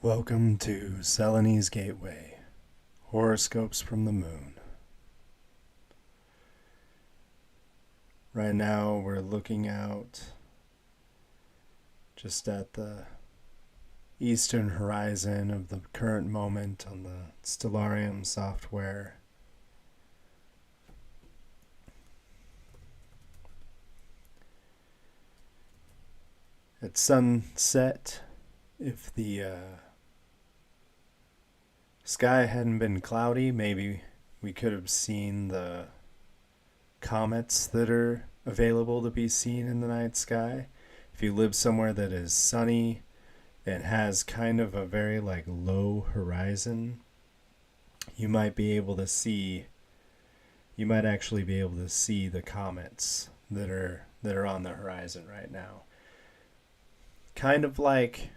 Welcome to Selene's Gateway, Horoscopes from the Moon. Right now we're looking out just at the eastern horizon of the current moment on the Stellarium software. At sunset, if the sky hadn't been cloudy, maybe we could have seen the comets that are available to be seen in the night sky. If you live somewhere that is sunny and has kind of a very low horizon, you might actually be able to see the comets that are on the horizon right now. Kind of like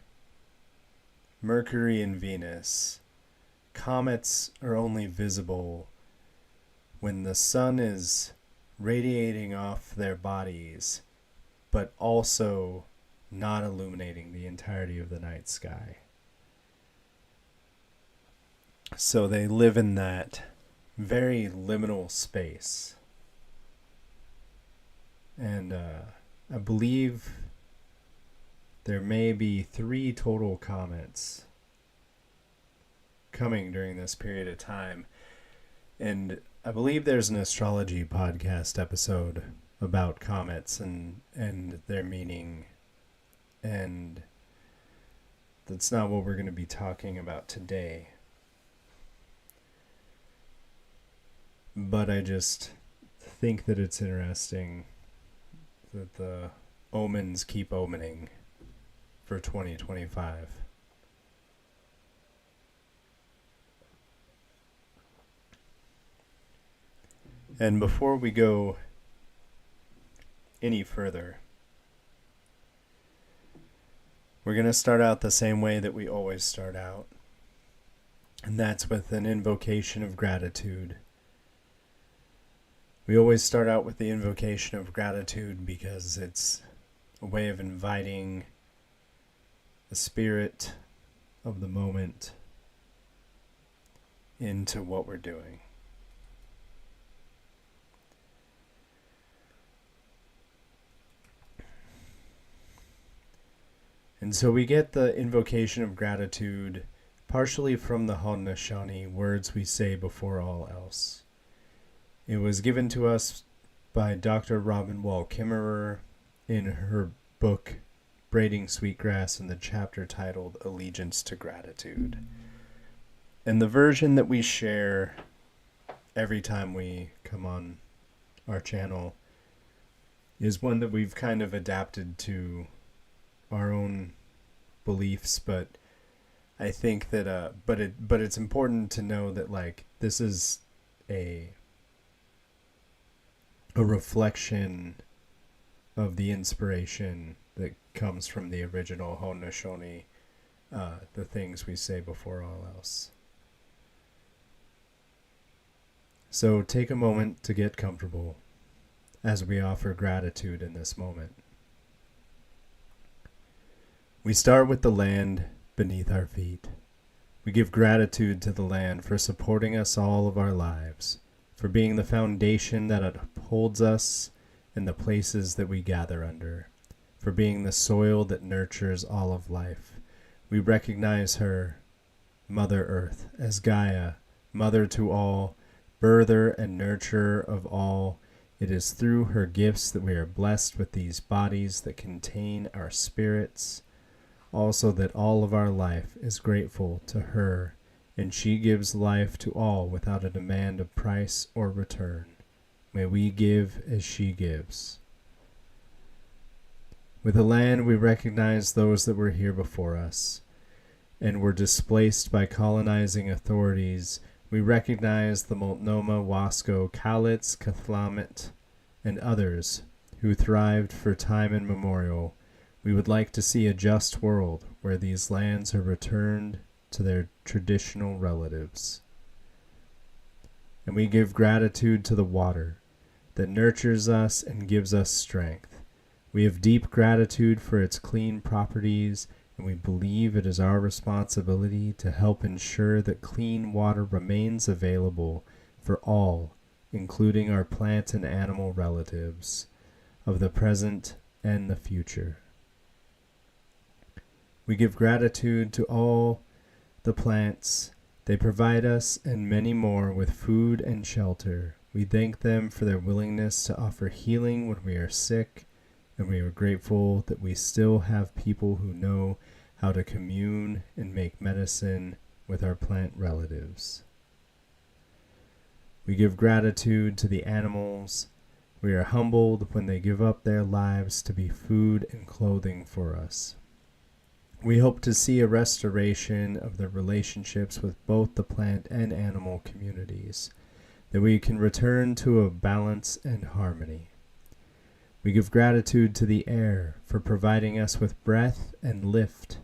Mercury and Venus. Comets are only visible when the sun is radiating off their bodies, but also not illuminating the entirety of the night sky. So they live in that very liminal space. And I believe there may be 3 total comets coming during this period of time. And I believe there's an astrology podcast episode about comets and their meaning. And that's not what we're going to be talking about today. But I just think that it's interesting that the omens keep omening for 2025. And before we go any further, we're going to start out the same way that we always start out. And that's with an invocation of gratitude. We always start out with the invocation of gratitude because it's a way of inviting the spirit of the moment into what we're doing. And so we get the invocation of gratitude partially from the Haudenosaunee, words we say before all else. It was given to us by Dr. Robin Wall Kimmerer in her book Braiding Sweetgrass, in the chapter titled Allegiance to Gratitude. And the version that we share every time we come on our channel is one that we've kind of adapted to our own beliefs, but I think that but it's important to know that this is a reflection of the inspiration that comes from the original Haudenosaunee, the things we say before all else. So take a moment to get comfortable as we offer gratitude in this moment. We start with the land beneath our feet. We give gratitude to the land for supporting us all of our lives, for being the foundation that upholds us in the places that we gather under, for being the soil that nurtures all of life. We recognize her, Mother Earth, as Gaia, mother to all, birther and nurturer of all. It is through her gifts that we are blessed with these bodies that contain our spirits. Also that all of our life is grateful to her, and she gives life to all without a demand of price or return. May we give as she gives. With the land, we recognize those that were here before us and were displaced by colonizing authorities. We recognize the Multnomah, Wasco, Cowlitz, Cathlamet, and others who thrived for time immemorial. We would like to see a just world where these lands are returned to their traditional relatives. And we give gratitude to the water that nurtures us and gives us strength. We have deep gratitude for its clean properties and we believe it is our responsibility to help ensure that clean water remains available for all, including our plant and animal relatives of the present and the future. We give gratitude to all the plants. They provide us and many more with food and shelter. We thank them for their willingness to offer healing when we are sick, and we are grateful that we still have people who know how to commune and make medicine with our plant relatives. We give gratitude to the animals. We are humbled when they give up their lives to be food and clothing for us. We hope to see a restoration of the relationships with both the plant and animal communities, that we can return to a balance and harmony. We give gratitude to the air for providing us with breath and lift.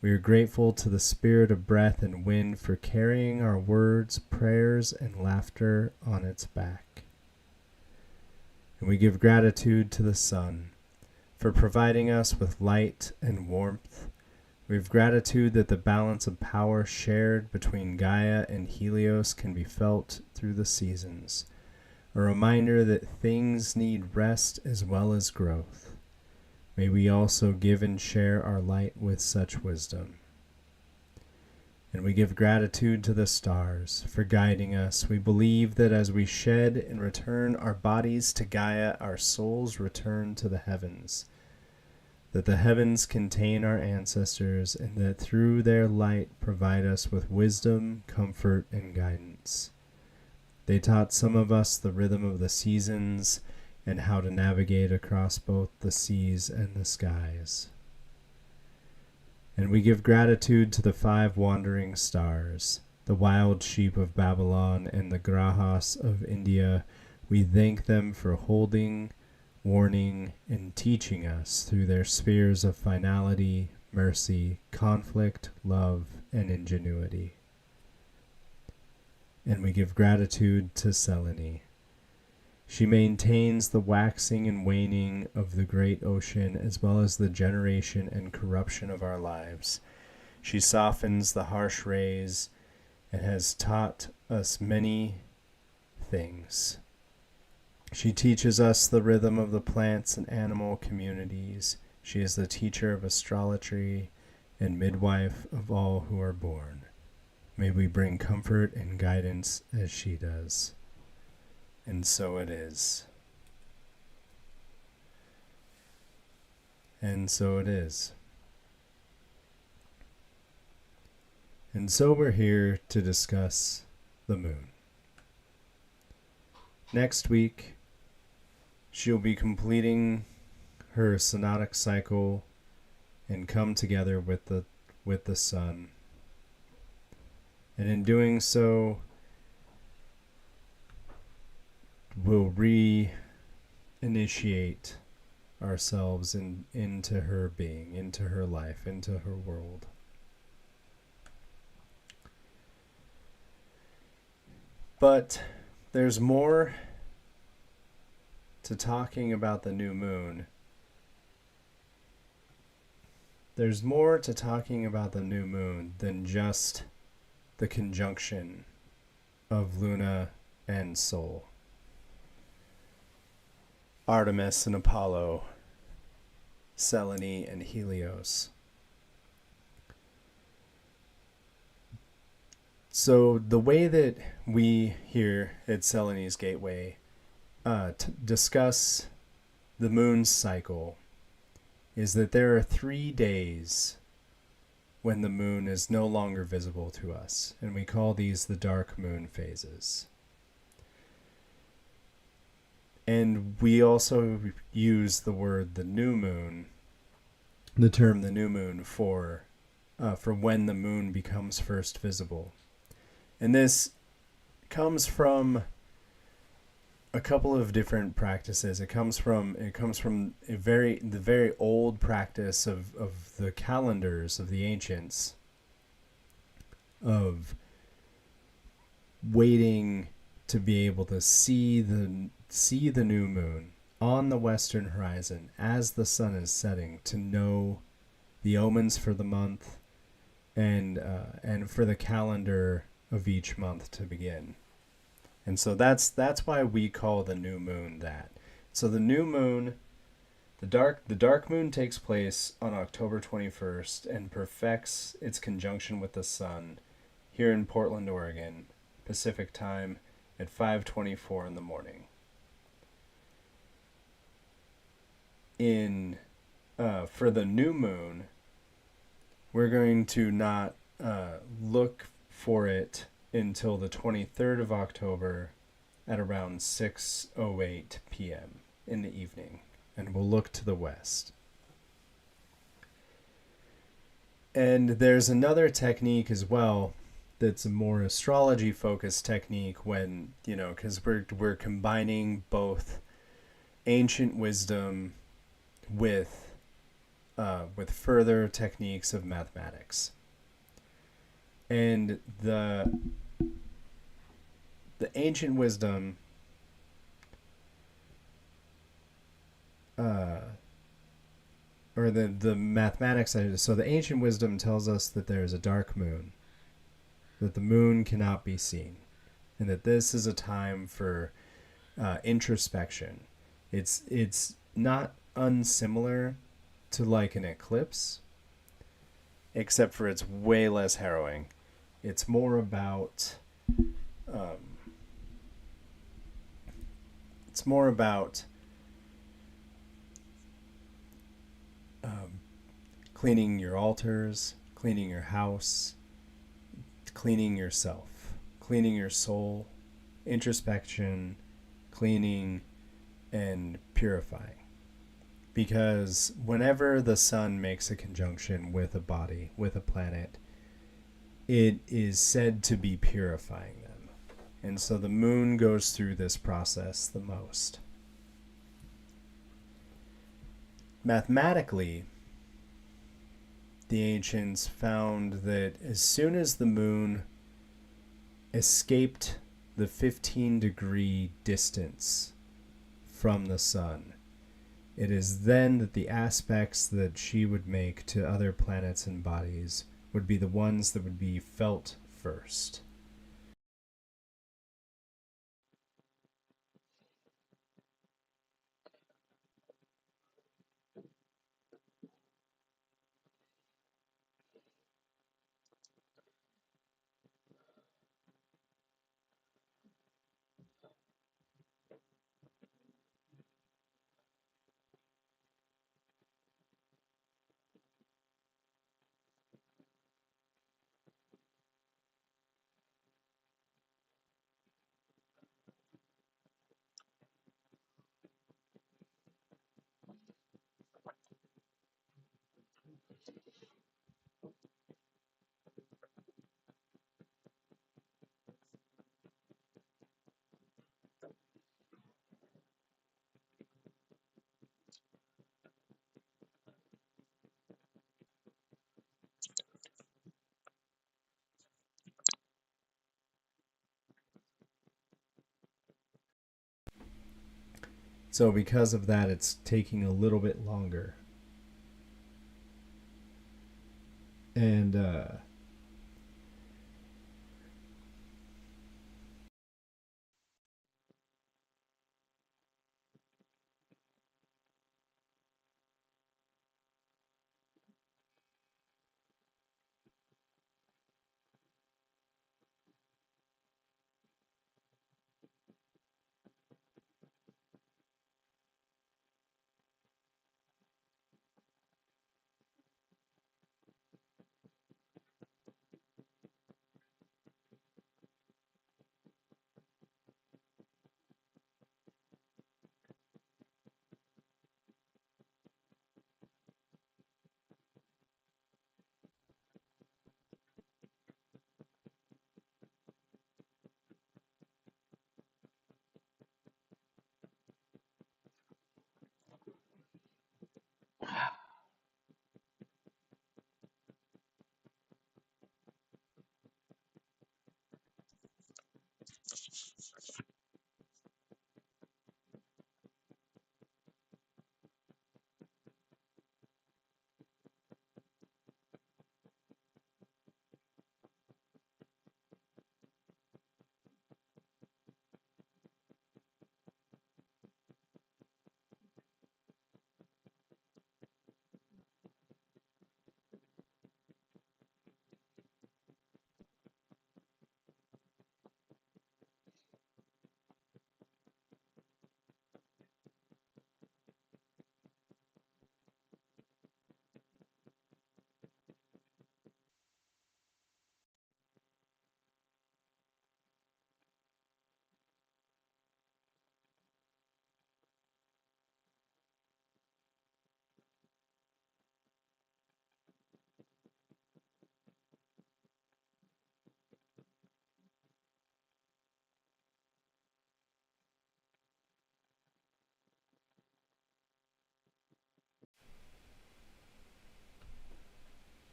We are grateful to the spirit of breath and wind for carrying our words, prayers, and laughter on its back. And we give gratitude to the sun for providing us with light and warmth. We have gratitude that the balance of power shared between Gaia and Helios can be felt through the seasons, a reminder that things need rest as well as growth. May we also give and share our light with such wisdom. And we give gratitude to the stars for guiding us. We believe that as we shed and return our bodies to Gaia, our souls return to the heavens, that the heavens contain our ancestors, and that through their light provide us with wisdom, comfort, and guidance. They taught some of us the rhythm of the seasons and how to navigate across both the seas and the skies. And we give gratitude to the 5 wandering stars, the wild sheep of Babylon and the grahas of India. We thank them for holding, warning, and teaching us through their spheres of finality, mercy, conflict, love, and ingenuity. And we give gratitude to Selene. She maintains the waxing and waning of the great ocean as well as the generation and corruption of our lives. She softens the harsh rays and has taught us many things. She teaches us the rhythm of the plants and animal communities. She is the teacher of astrology and midwife of all who are born. May we bring comfort and guidance as she does. And so it is. And so it is. And so we're here to discuss the moon. Next week, she'll be completing her synodic cycle and come together with the sun. And in doing so, we'll reinitiate ourselves into her being, into her life, into her world. But there's more to talking about the new moon. There's more to talking about the new moon than just the conjunction of Luna and Sol, Artemis and Apollo, Selene and Helios. So the way that we here at Selene's Gateway discuss the moon's cycle is that there are 3 days when the moon is no longer visible to us, and we call these the dark moon phases. And we also use the word the new moon, the term the new moon for when the moon becomes first visible. And this comes from a couple of different practices. It comes from the very old practice of the calendars of the ancients, of waiting to be able to see the new moon on the western horizon as the sun is setting, to know the omens for the month, and for the calendar of each month to begin. And so that's why we call the new moon that. So the new moon, the dark moon takes place on October 21st and perfects its conjunction with the sun here in Portland, Oregon, Pacific time at 5:24 in the morning. In For the new moon, we're going to not look for it until the 23rd of October at around 6:08 p.m. in the evening, and we'll look to the west. And there's another technique as well that's a more astrology focused technique when, because we're combining both ancient wisdom with further techniques of mathematics. And the ancient wisdom or the mathematics. So the ancient wisdom tells us that there is a dark moon, that the moon cannot be seen, and that this is a time for introspection. It's not unsimilar to like an eclipse, except for it's way less harrowing. It's more about it's more about cleaning your altars, cleaning your house, cleaning yourself, cleaning your soul, introspection, cleaning, and purifying. Because whenever the sun makes a conjunction with a body, with a planet, it is said to be purifying them. And so the moon goes through this process the most. Mathematically, the ancients found that as soon as the moon escaped the 15-degree distance from the sun, it is then that the aspects that she would make to other planets and bodies would be the ones that would be felt first. So because of that, it's taking a little bit longer. And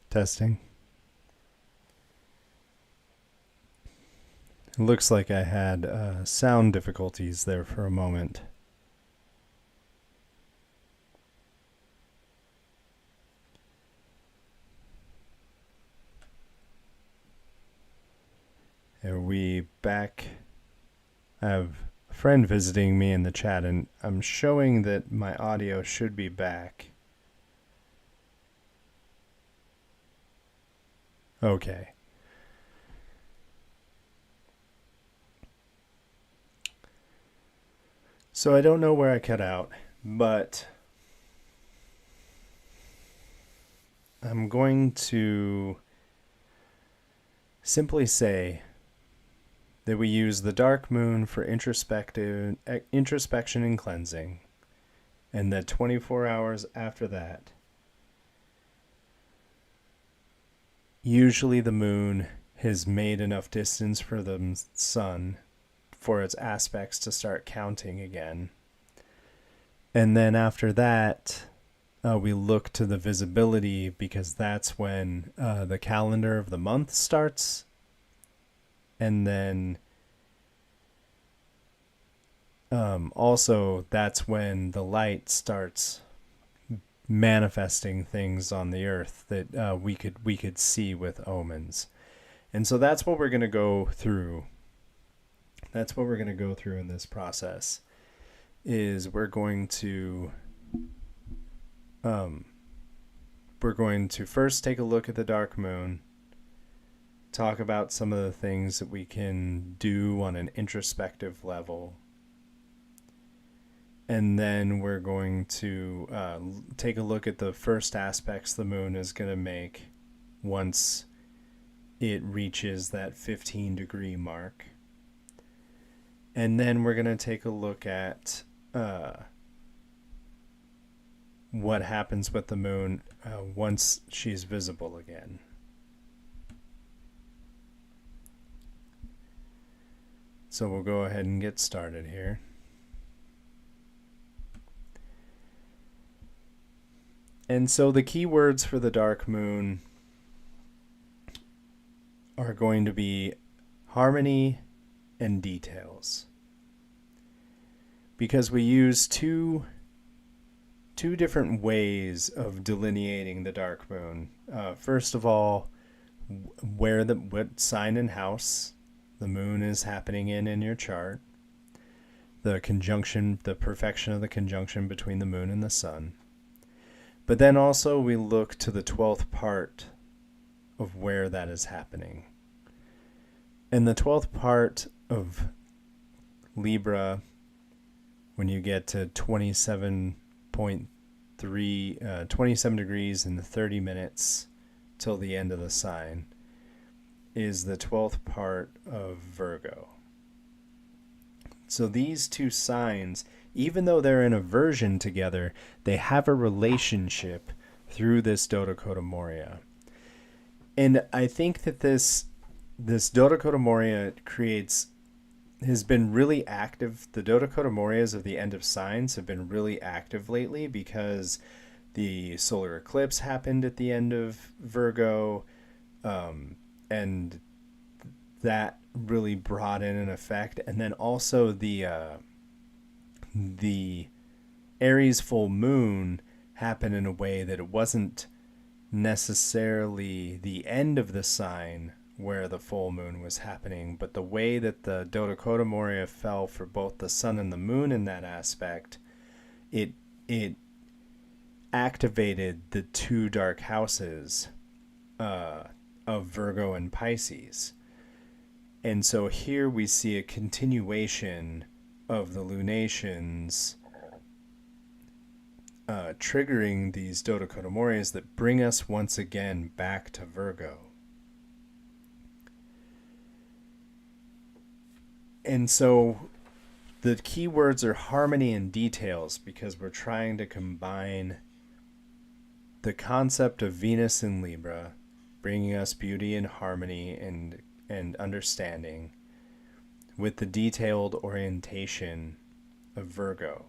Testing. It looks like I had sound difficulties there for a moment. Are we back? I have a friend visiting me in the chat, and I'm showing that my audio should be back. Okay. So I don't know where I cut out, but I'm going to simply say that we use the dark moon for introspection and cleansing, and that 24 hours after that, usually the moon has made enough distance for the sun for its aspects to start counting again. And then after that, we look to the visibility, because that's when the calendar of the month starts. And then also that's when the light starts manifesting things on the earth that we could see with omens. And so that's what we're going to go through. That's what we're going to go through in this process. Is we're going to first take a look at the dark moon, talk about some of the things that we can do on an introspective level, and then we're going to take a look at the first aspects the moon is going to make once it reaches that 15-degree mark. And then we're going to take a look at what happens with the moon once she's visible again. So we'll go ahead and get started here. And so the key words for the dark moon are going to be harmony and details, because we use two different ways of delineating the dark moon. First of all, what sign and house the moon is happening in your chart, the perfection of the conjunction between the moon and the sun. But then also we look to the 12th part of where that is happening. And the 12th part of Libra, when you get to 27 degrees and 30 minutes till the end of the sign, is the 12th part of Virgo. So these two signs, even though they're in aversion together, they have a relationship through this Dodecota Moria. And I think that this Dodecota Moria has been really active. The Dodecota Morias of the end of signs have been really active lately, because the solar eclipse happened at the end of Virgo, and that really brought in an effect. And then also the Aries full moon happened in a way that it wasn't necessarily the end of the sign where the full moon was happening, but the way that the Dodecota Moria fell for both the sun and the moon in that aspect, it activated the two dark houses of Virgo and Pisces. And so here we see a continuation of the lunations triggering these Dodecota Morias that bring us once again back to Virgo. And so the key words are harmony and details, because we're trying to combine the concept of Venus in Libra, bringing us beauty and harmony and understanding, with the detailed orientation of Virgo,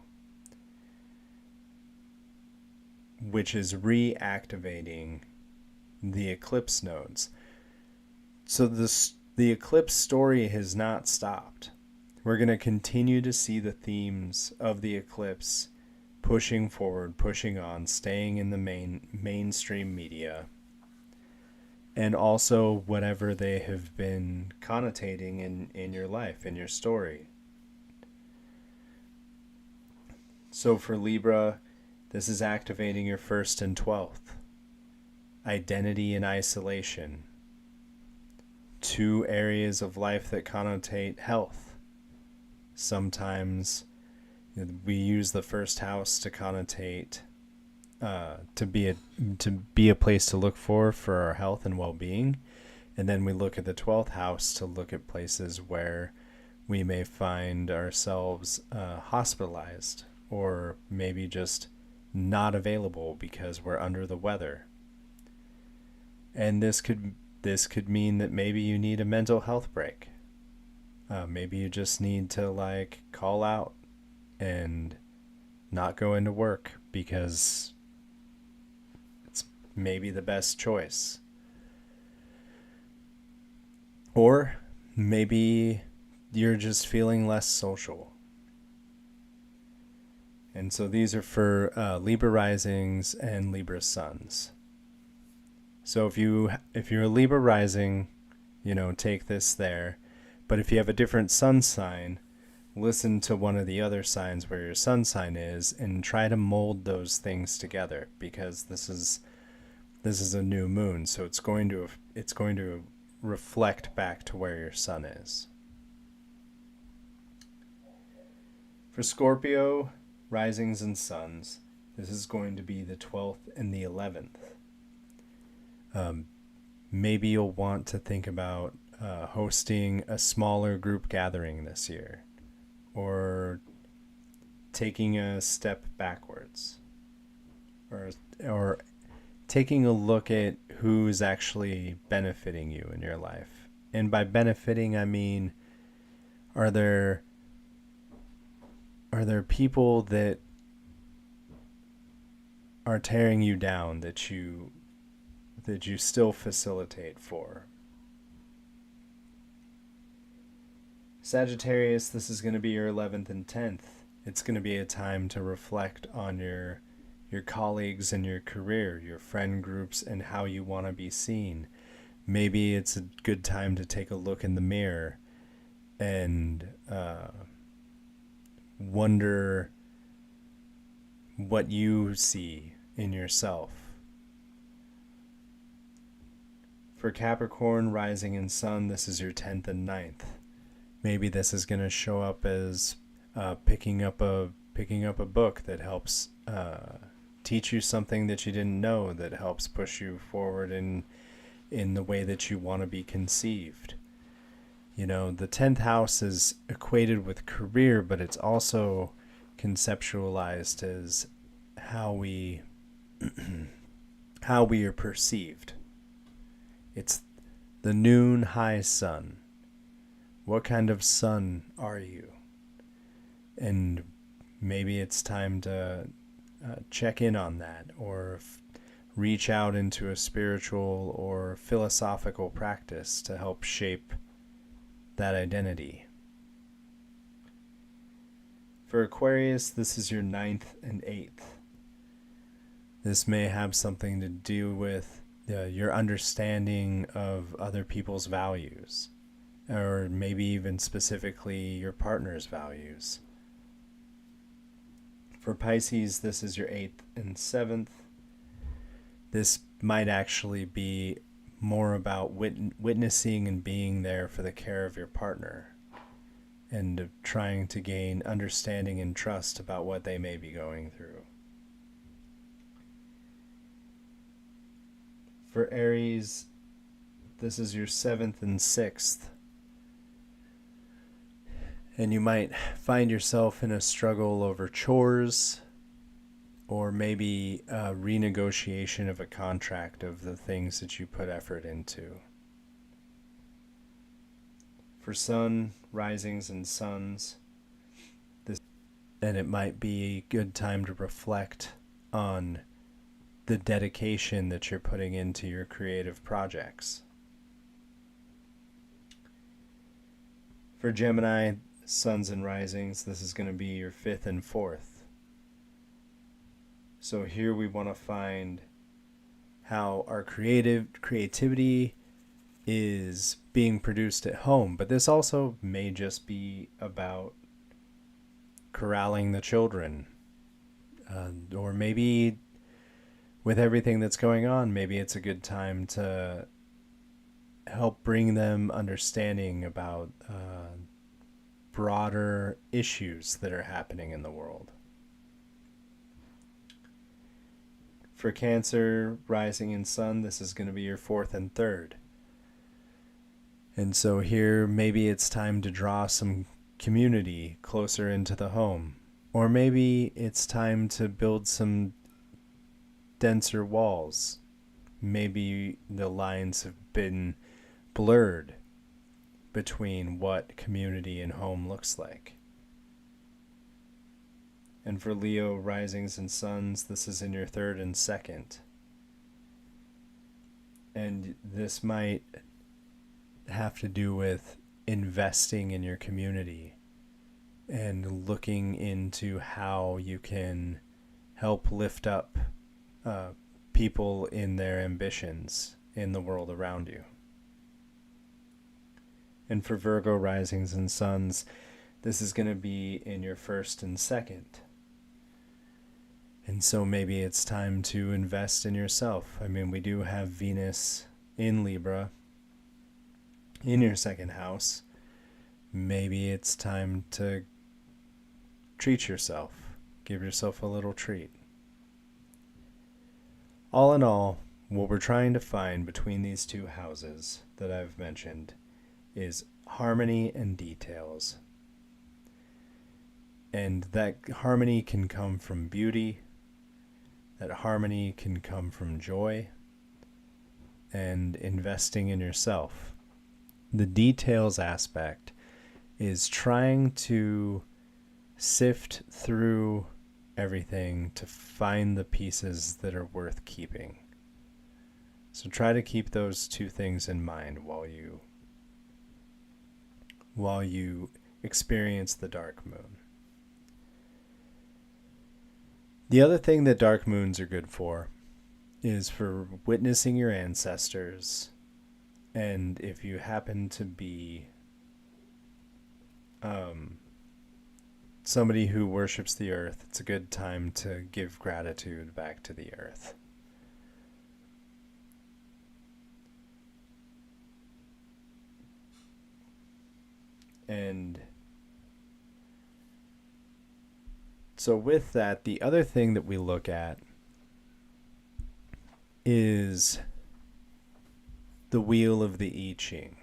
which is reactivating the eclipse nodes. So the eclipse story has not stopped. We're going to continue to see the themes of the eclipse pushing forward, pushing on, staying in the mainstream media, and also whatever they have been connotating in your life, in your story. So for Libra, this is activating your 1st and 12th. Identity and isolation. 2 areas of life that connotate health. Sometimes we use the 1st house to connotate to be a place to look for our health and well-being, and then we look at the 12th house to look at places where we may find ourselves hospitalized, or maybe just not available because we're under the weather. And this could mean that maybe you need a mental health break. Maybe you just need to call out and not go into work because it's maybe the best choice. Or maybe you're just feeling less social. And so these are for Libra risings and Libra suns. So if you're a Libra rising, take this there. But if you have a different sun sign, listen to one of the other signs where your sun sign is and try to mold those things together, because this is a new moon, so it's going to reflect back to where your sun is. For Scorpio risings and suns, this is going to be the 12th and the 11th. Maybe you'll want to think about hosting a smaller group gathering this year, or taking a step backwards, or taking a look at who's actually benefiting you in your life. And by benefiting, I mean, are there people that are tearing you down that you still facilitate for? Sagittarius, this is going to be your 11th and 10th. It's going to be a time to reflect on your colleagues and your career, your friend groups, and how you want to be seen. Maybe it's a good time to take a look in the mirror and wonder what you see in yourself. For Capricorn rising and sun, this is your 10th and 9th. Maybe this is going to show up as picking up a book that helps teach you something that you didn't know, that helps push you forward in the way that you want to be conceived. The 10th house is equated with career, but it's also conceptualized as how we are perceived. It's the noon high sun. What kind of sun are you? And maybe it's time to check in on that, or reach out into a spiritual or philosophical practice to help shape that identity. For Aquarius, this is your 9th and 8th. This may have something to do with your understanding of other people's values, or maybe even specifically your partner's values. For Pisces, this is your 8th and 7th. This might actually be more about witnessing and being there for the care of your partner, and trying to gain understanding and trust about what they may be going through. For Aries, this is your 7th and 6th. And you might find yourself in a struggle over chores, or maybe a renegotiation of a contract of the things that you put effort into. For Sun, risings, and suns, and it might be a good time to reflect on the dedication that you're putting into your creative projects. For Gemini, suns and risings, this is going to be your 5th and 4th. So here we want to find how our creativity is being produced at home, but this also may just be about corralling the children, or maybe with everything that's going on, maybe it's a good time to help bring them understanding about broader issues that are happening in the world. For Cancer, rising and sun, this is going to be your 4th and 3rd. And so here, maybe it's time to draw some community closer into the home. Or maybe it's time to build some denser walls. Maybe the lines have been blurred between what community and home looks like. And for Leo, risings and suns, this is in your 3rd and 2nd. And this might have to do with investing in your community and looking into how you can help lift up people in their ambitions in the world around you. And for Virgo, risings and suns, this is going to be in your 1st and 2nd. And so maybe it's time to invest in yourself. I mean, we do have Venus in Libra in your 2nd house. Maybe it's time to treat yourself. Give yourself a little treat. All in all, what we're trying to find between these 2 houses that I've mentioned is harmony and details. And that harmony can come from beauty. That harmony can come from joy and investing in yourself. The details aspect is trying to sift through everything to find the pieces that are worth keeping. So try to keep those 2 things in mind while you experience the dark moon. The other thing that dark moons are good for is for witnessing your ancestors. And if you happen to be somebody who worships the earth, it's a good time to give gratitude back to the earth. And so with that, the other thing that we look at is the wheel of the I Ching.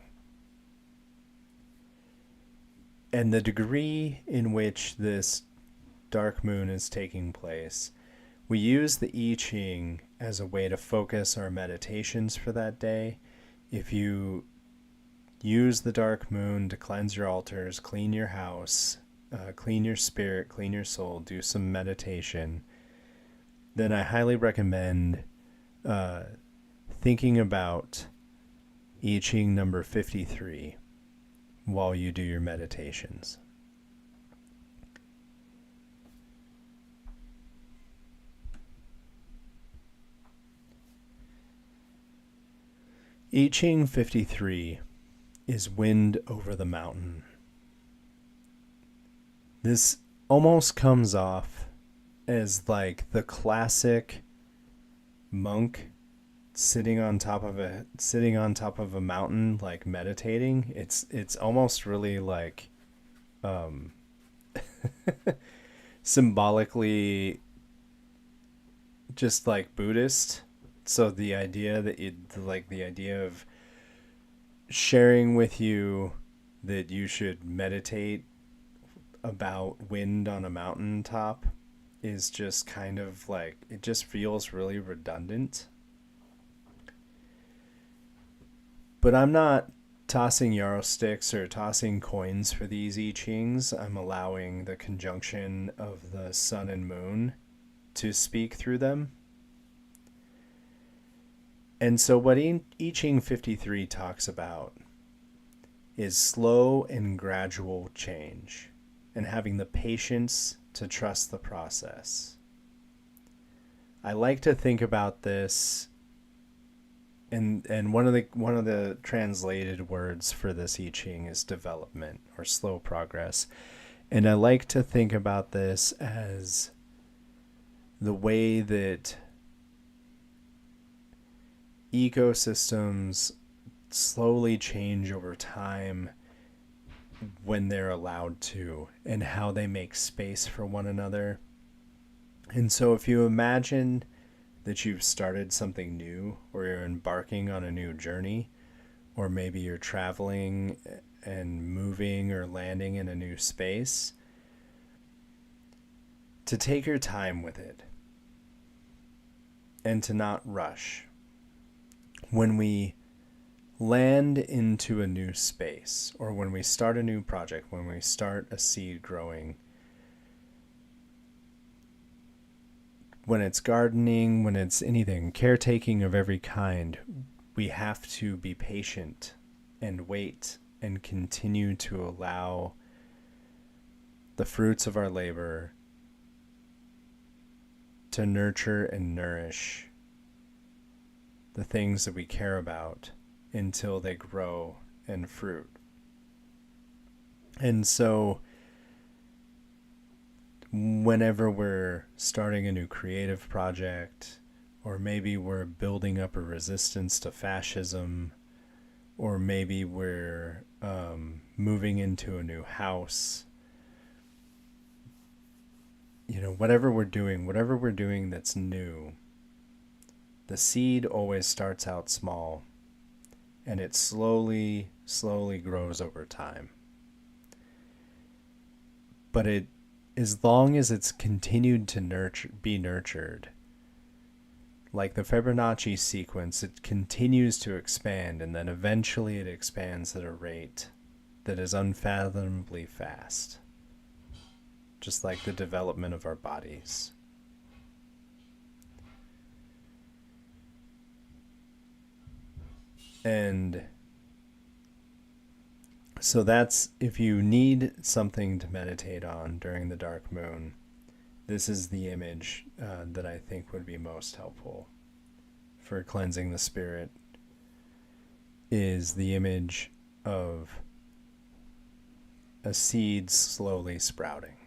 And the degree in which this dark moon is taking place, we use the I Ching as a way to focus our meditations for that day. If you use the dark moon to cleanse your altars, clean your house, clean your spirit, clean your soul, do some meditation, then I highly recommend thinking about I Ching number 53 while you do your meditations. I Ching 53 is wind over the mountain. This almost comes off as like the classic monk sitting on top of a mountain, like meditating. It's almost really like symbolically just like Buddhist. So the idea of sharing with you that you should meditate about wind on a mountaintop is just kind of like, it just feels really redundant. But I'm not tossing yarrow sticks or tossing coins for these I Chings. I'm allowing the conjunction of the sun and moon to speak through them. And so what I Ching 53 talks about is slow and gradual change and having the patience to trust the process. I like to think about this, and one of the translated words for this I Ching is development or slow progress. And I like to think about this as the way that ecosystems slowly change over time when they're allowed to, and how they make space for one another. And so if you imagine that you've started something new, or you're embarking on a new journey, or maybe you're traveling and moving or landing in a new space, to take your time with it and to not rush. When we land into a new space, or when we start a new project, when we start a seed growing, when it's gardening, when it's anything, caretaking of every kind, we have to be patient and wait and continue to allow the fruits of our labor to nurture and nourish the things that we care about until they grow and fruit. And so whenever we're starting a new creative project, or maybe we're building up a resistance to fascism, or maybe we're moving into a new house, whatever we're doing that's new, the seed always starts out small, and it slowly grows over time. But as long as it's continued to be nurtured, like the Fibonacci sequence, it continues to expand, and then eventually it expands at a rate that is unfathomably fast, just like the development of our bodies. And so that's, if you need something to meditate on during the dark moon, this is the image that I think would be most helpful for cleansing the spirit, is the image of a seed slowly sprouting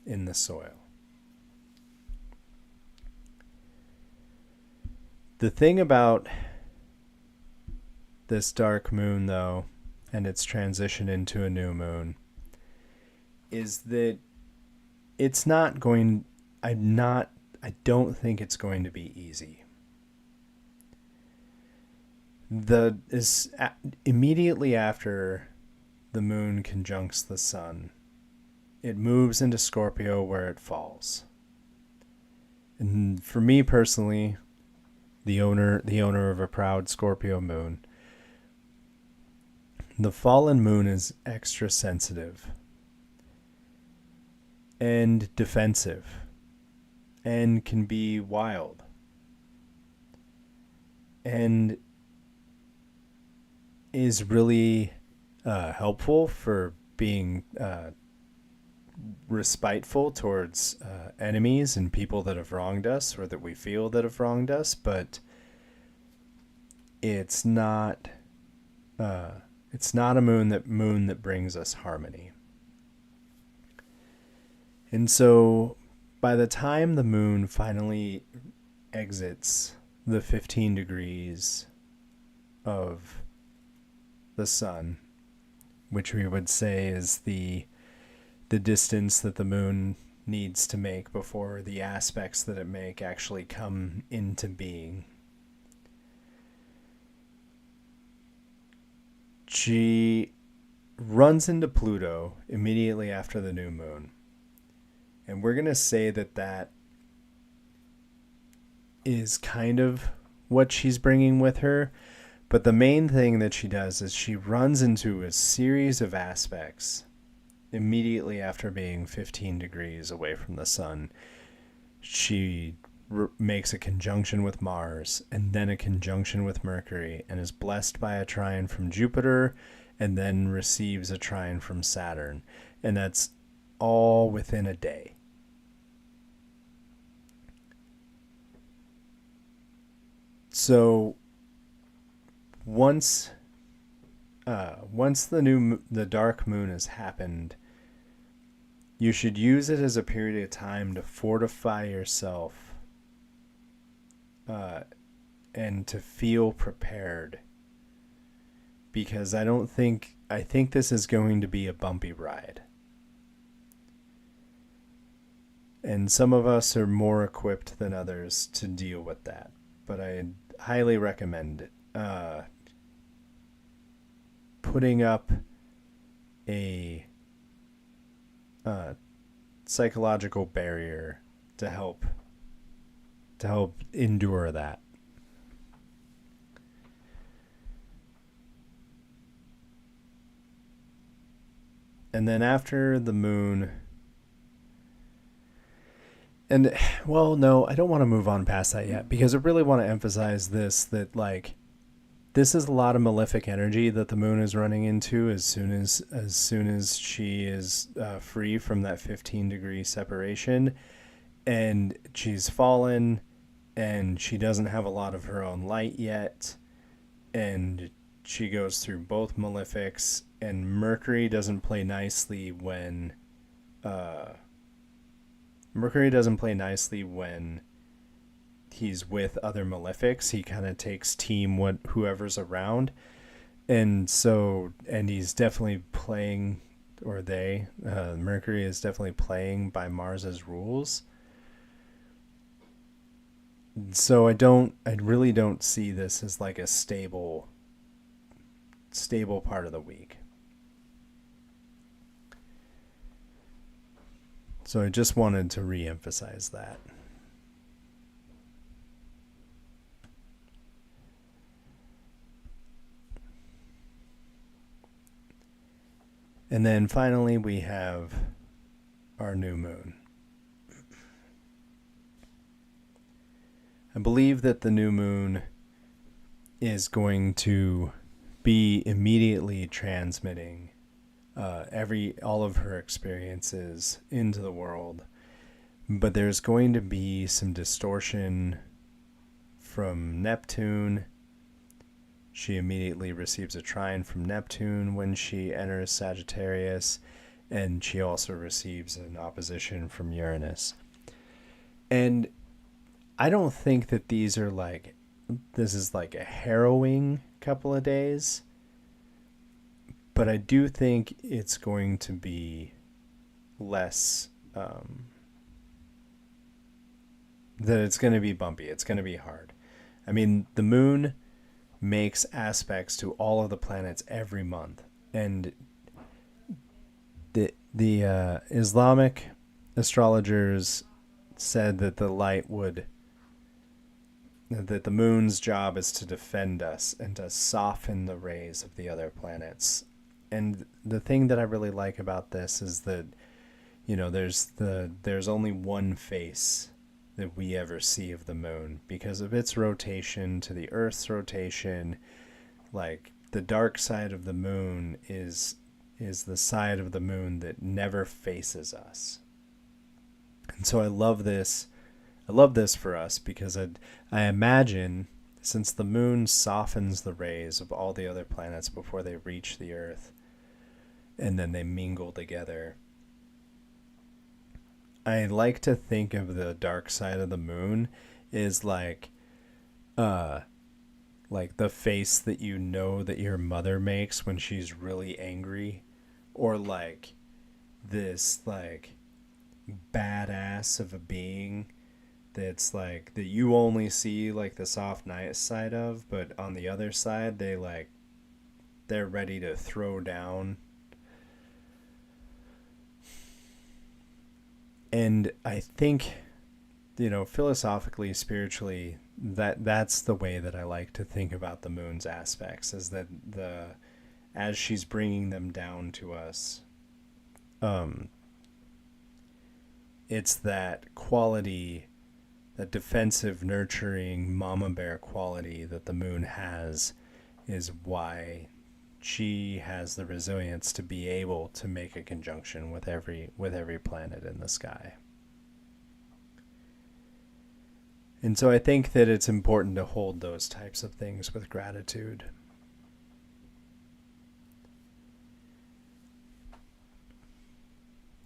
in the soil. The thing about this dark moon, though, and its transition into a new moon, is that it's not going, I don't think it's going to be easy. Immediately after the moon conjuncts the sun, it moves into Scorpio, where it falls. And for me personally, the owner of a proud Scorpio moon, the fallen moon is extra sensitive and defensive and can be wild and is really helpful for being respiteful towards enemies and people that have wronged us, or that we feel that have wronged us, but it's not a moon that brings us harmony. And so by the time the moon finally exits the 15 degrees of the sun, which we would say is the distance that the moon needs to make before the aspects that it make actually come into being, she runs into Pluto immediately after the new moon. And we're going to say that is kind of what she's bringing with her. But the main thing that she does is she runs into a series of aspects immediately after being 15 degrees away from the sun. She makes a conjunction with Mars and then a conjunction with Mercury and is blessed by a trine from Jupiter and then receives a trine from Saturn. And that's all within a day. So once the dark moon has happened, you should use it as a period of time to fortify yourself and to feel prepared, because I think this is going to be a bumpy ride. And some of us are more equipped than others to deal with that. But I highly recommend putting up a psychological barrier to help endure that. And then after the moon, and well, no, I don't want to move on past that yet, because I really want to emphasize this, that like this is a lot of malefic energy that the moon is running into as soon as she is free from that 15-degree separation, and she's fallen, and she doesn't have a lot of her own light yet, and she goes through both malefics, and Mercury doesn't play nicely when he's with other malefics. He kind of takes team whoever's around, and he's definitely playing, or Mercury is definitely playing by Mars's rules. So I really don't see this as like a stable part of the week. So I just wanted to re-emphasize that. And then finally we have our new moon. I believe that the new moon is going to be immediately transmitting all of her experiences into the world, but there's going to be some distortion from Neptune. She immediately receives a trine from Neptune when she enters Sagittarius, and she also receives an opposition from Uranus. And I don't think that this is like a harrowing couple of days, but I do think it's going to be less, that it's going to be bumpy. It's going to be hard. I mean, the moon makes aspects to all of the planets every month, and the Islamic astrologers said that that the moon's job is to defend us and to soften the rays of the other planets. And the thing that I really like about this is that, there's only one face that we ever see of the moon because of its rotation to the Earth's rotation. Like, the dark side of the moon is the side of the moon that never faces us. And so I love this for us, because I imagine, since the moon softens the rays of all the other planets before they reach the Earth, and then they mingle together, I like to think of the dark side of the moon is like the face that that your mother makes when she's really angry, or like this like badass of a being that's like that you only see like the soft night side of, but on the other side they're ready to throw down. And I think, philosophically, spiritually, that's the way that I like to think about the moon's aspects, is that as she's bringing them down to us, it's that quality the defensive, nurturing mama bear quality that the moon has is why she has the resilience to be able to make a conjunction with every planet in the sky. And so I think that it's important to hold those types of things with gratitude.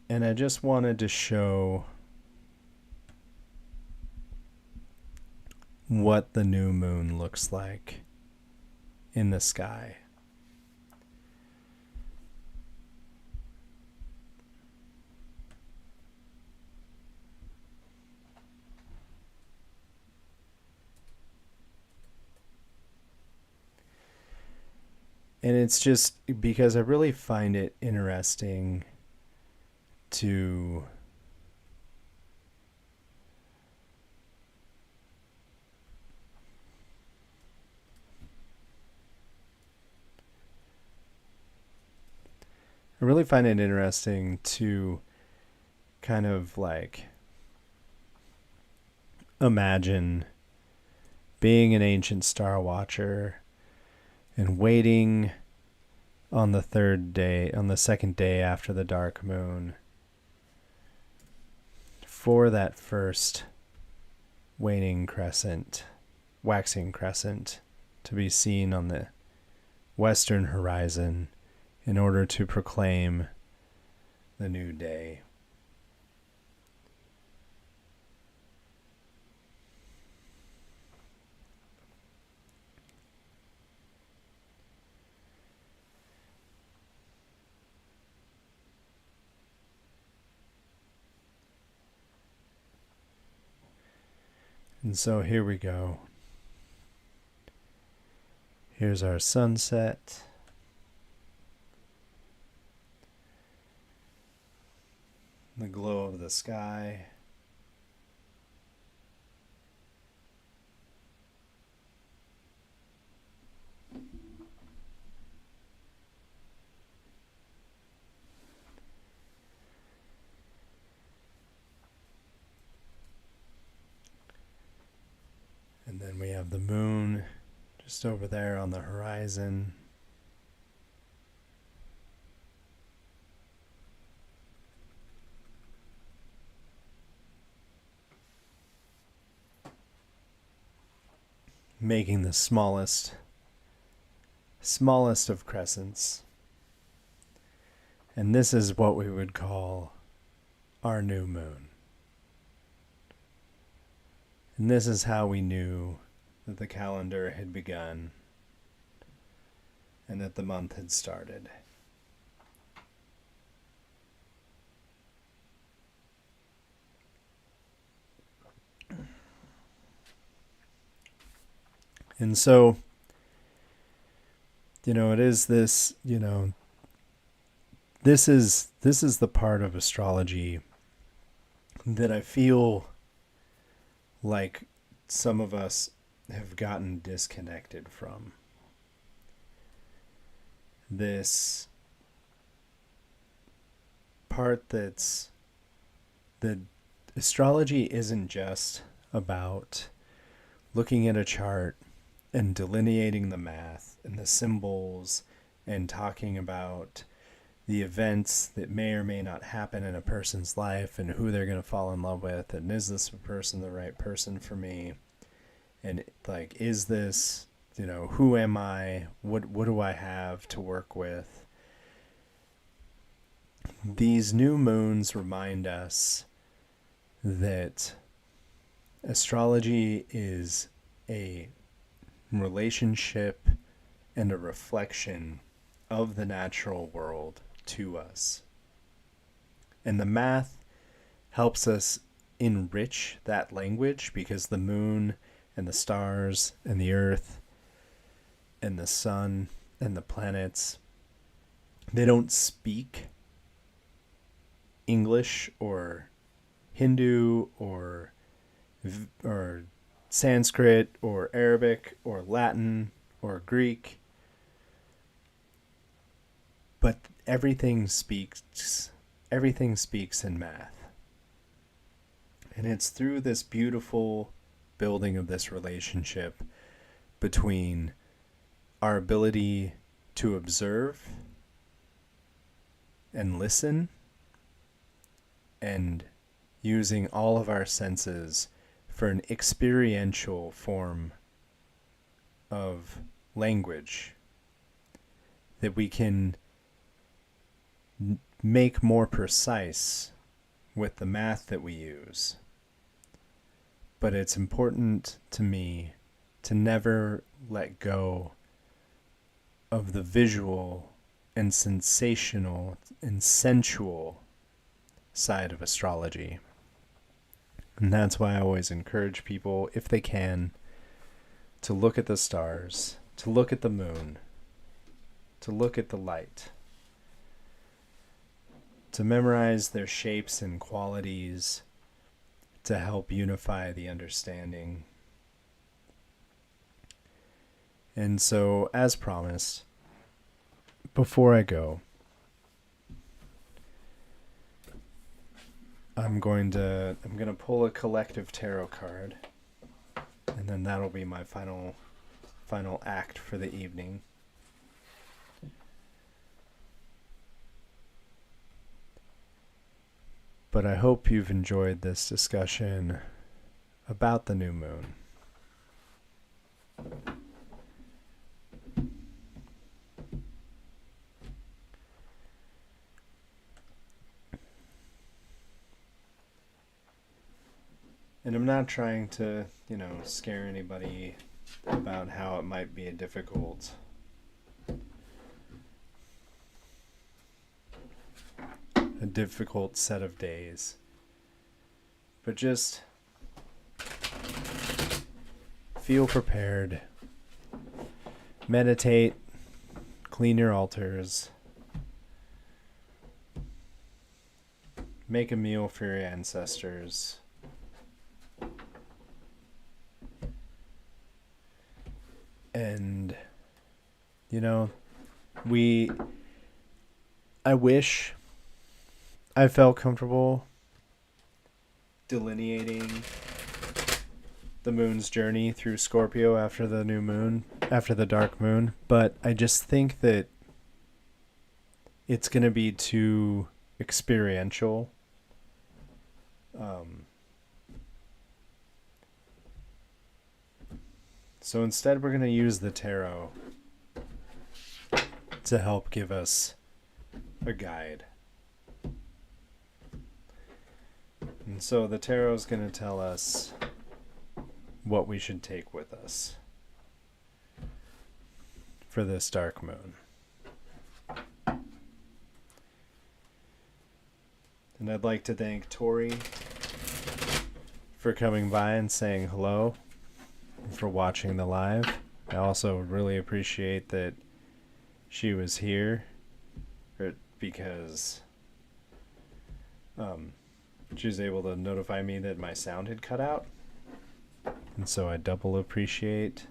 And I just wanted to show what the new moon looks like in the sky. And it's just because I really find it interesting to kind of like imagine being an ancient star watcher and waiting on the second day after the dark moon for that first waxing crescent to be seen on the western horizon in order to proclaim the new day. And so here we go. Here's our sunset. The glow of the sky. And then we have the moon just over there on the horizon. Making the smallest of crescents. And this is what we would call our new moon. And this is how we knew that the calendar had begun and that the month had started. And so, it is this, this is the part of astrology that I feel like some of us have gotten disconnected from. This part that astrology isn't just about looking at a chart and delineating the math and the symbols and talking about the events that may or may not happen in a person's life and who they're going to fall in love with, and is this person the right person for me, and like, is this, who am I, what do I have to work with. These new moons remind us that astrology is a relationship and a reflection of the natural world to us. And the math helps us enrich that language, because the moon and the stars and the earth and the sun and the planets, they don't speak English or Hindu or Sanskrit or Arabic or Latin or Greek, but everything speaks in math. And it's through this beautiful building of this relationship between our ability to observe and listen and using all of our senses for an experiential form of language that we can make more precise with the math that we use. But it's important to me to never let go of the visual and sensational and sensual side of astrology. And that's why I always encourage people, if they can, to look at the stars, to look at the moon, to look at the light, to memorize their shapes and qualities to help unify the understanding. And so, as promised, before I go, I'm going to pull a collective tarot card, and then that'll be my final act for the evening. But I hope you've enjoyed this discussion about the new moon. And I'm not trying to, scare anybody about how it might be a difficult set of days. But just feel prepared. Meditate, clean your altars, make a meal for your ancestors. And, I wish I felt comfortable delineating the moon's journey through Scorpio after the new moon, after the dark moon, but I just think that it's going to be too experiential. So instead, we're going to use the tarot to help give us a guide. And so the tarot is going to tell us what we should take with us for this dark moon. And I'd like to thank Tori for coming by and saying hello, and for watching the live. I also really appreciate that she was here because she was able to notify me that my sound had cut out. And so I double appreciate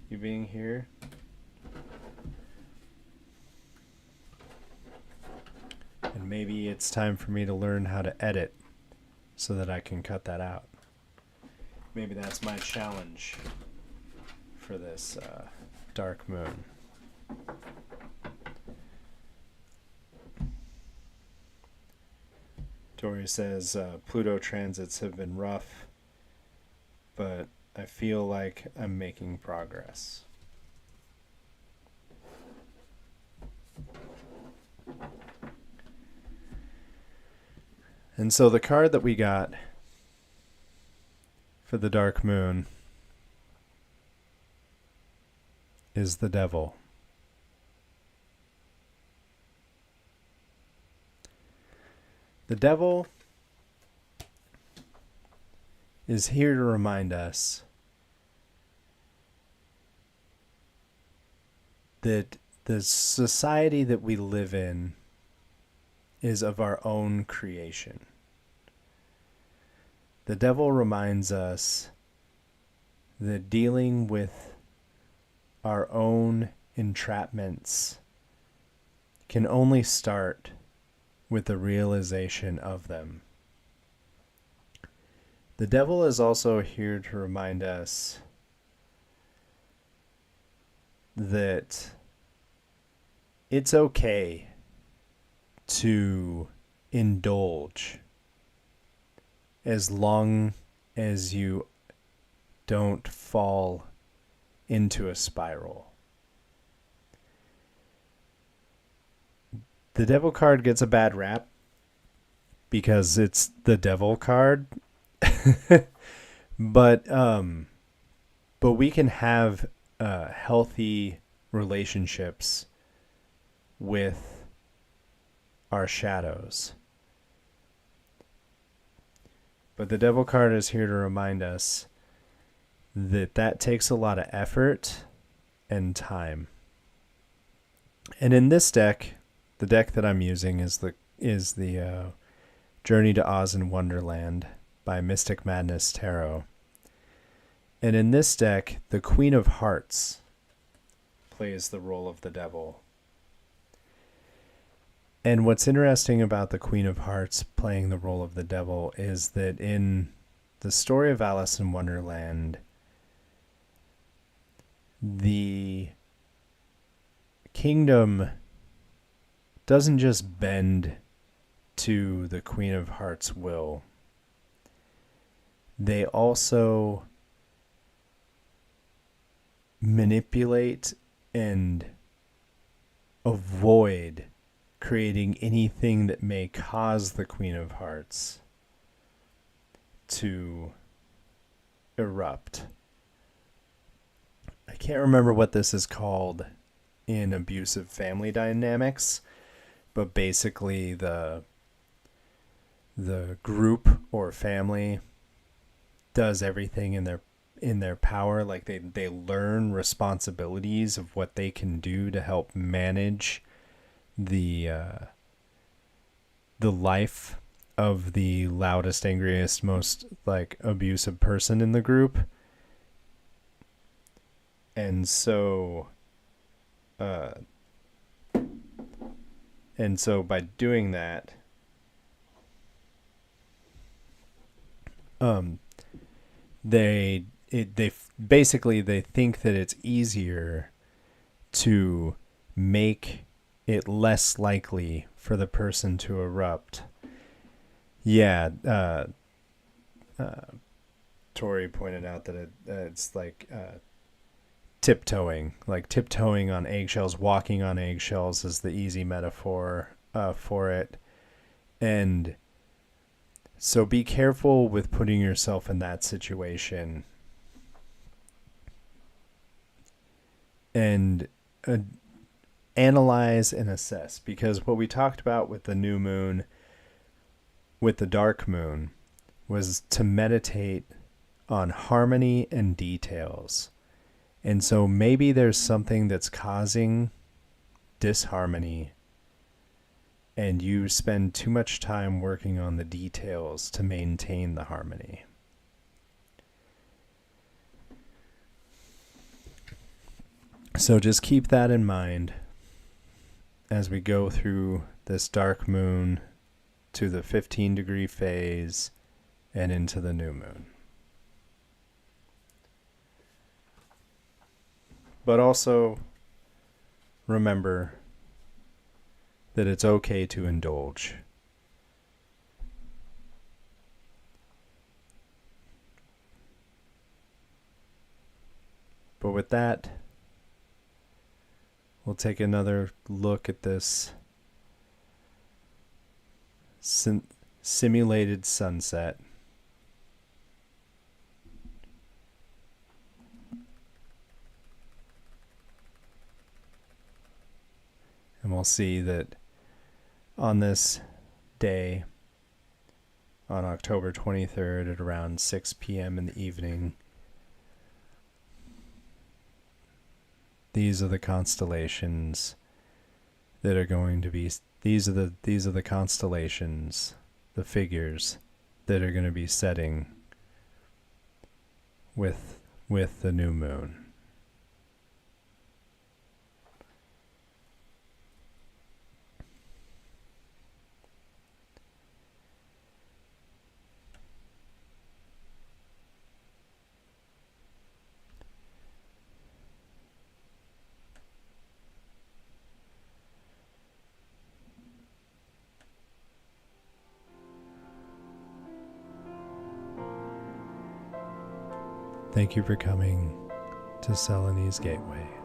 you being here. And maybe it's time for me to learn how to edit so that I can cut that out. Maybe that's my challenge for this dark moon. Tori says Pluto transits have been rough, but I feel like I'm making progress. And so the card that we got for the dark moon is the Devil. The Devil is here to remind us that the society that we live in is of our own creation. The Devil reminds us that dealing with our own entrapments can only start with the realization of them. The devil is also here to remind us that it's okay to indulge as long as you don't fall into a spiral. The devil card gets a bad rap because it's the devil card. but we can have healthy relationships with our shadows. But the devil card is here to remind us that that takes a lot of effort and time. And in this deck, the deck that I'm using is the Journey to Oz and Wonderland by Mystic Madness Tarot. And in this deck, the Queen of Hearts plays the role of the devil. And what's interesting about the Queen of Hearts playing the role of the devil is that in the story of Alice in Wonderland, the kingdom doesn't just bend to the Queen of Hearts' will. They also manipulate and avoid creating anything that may cause the Queen of Hearts to erupt. I can't remember what this is called in abusive family dynamics, but basically the group or family does everything in their power. Like they learn responsibilities of what they can do to help manage the life of the loudest, angriest, most like abusive person in the group. And so by doing that, they basically think that it's easier to make it less likely for the person to erupt. Yeah, Tori pointed out that it's like tiptoeing on eggshells. Walking on eggshells is the easy metaphor for it. And so be careful with putting yourself in that situation. And analyze and assess, because what we talked about with the new moon, with the dark moon, was to meditate on harmony and details. And so maybe there's something that's causing disharmony, and you spend too much time working on the details to maintain the harmony. So just keep that in mind as we go through this dark moon to the 15-degree phase and into the new moon. But also remember that it's okay to indulge. But with that, we'll take another look at this simulated sunset. And we'll see that on this day, on October 23rd at around 6 p.m. in the evening, these are the constellations that are going to be, these are the constellations, the figures that are going to be setting with the new moon. Thank you for coming to Selene's Gateway.